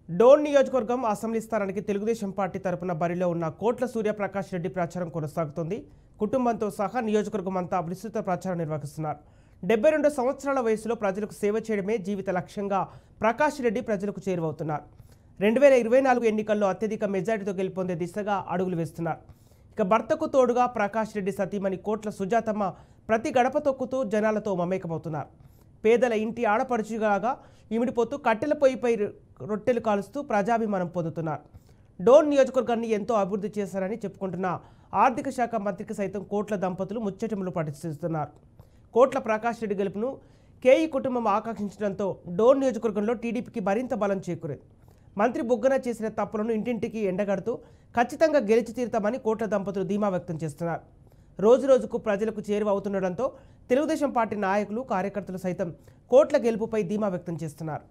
డోన్ నియోజకవర్గం అసెంబ్లీ స్థానానికి తెలుగుదేశం పార్టీ తరపున బరిలో ఉన్న కోట్ల సూర్యప్రకాష్ రెడ్డి ప్రచారం కొనసాగుతోంది. కుటుంబంతో సహా నియోజకవర్గం అంతా విస్తృత ప్రచారం నిర్వహిస్తున్నారు. 72 సంవత్సరాల వయసులో ప్రజలకు సేవ చేయడమే జీవిత లక్ష్యంగా ప్రకాష్ రెడ్డి ప్రజలకు చేరువవుతున్నారు. 2024 ఎన్నికల్లో అత్యధిక మెజారిటీతో గెలుపొందే దిశగా అడుగులు వేస్తున్నారు. ఇక భర్తకు తోడుగా ప్రకాష్ రెడ్డి సతీమణి కోట్ల సుజాతమ్మ ప్రతి గడప తొక్కుతూ జనాలతో మమేకమవుతున్నారు. పేదల ఇంటి ఆడపడుచుగా ఇమిడిపోతూ కట్టెల పొయ్యిపై రొట్టెలు కాలుస్తూ ప్రజాభిమానం పొందుతున్నారు. డోన్ నియోజకవర్గాన్ని ఎంతో అభివృద్ధి చేశారని చెప్పుకుంటున్న ఆర్థిక శాఖ మంత్రికి సైతం కోట్ల దంపతులు ముచ్చటములు పఠిస్తున్నారు. కోట్ల ప్రకాష్ రెడ్డి గెలుపును కేఈ కుటుంబం ఆకాంక్షించడంతో డోన్ నియోజకవర్గంలో టీడీపీకి మరింత బలం చేకూరింది. మంత్రి బుగ్గన చేసిన తప్పులను ఇంటింటికి ఎండగడుతూ ఖచ్చితంగా గెలిచి తీరుతామని కోట్ల దంపతులు ధీమా వ్యక్తం చేస్తున్నారు. రోజురోజుకు ప్రజలకు చేరువ అవుతుండడంతో తెలుగుదేశం పార్టీ నాయకులు కార్యకర్తలు సైతం కోట్ల గెలుపుపై ధీమా వ్యక్తం చేస్తున్నారు.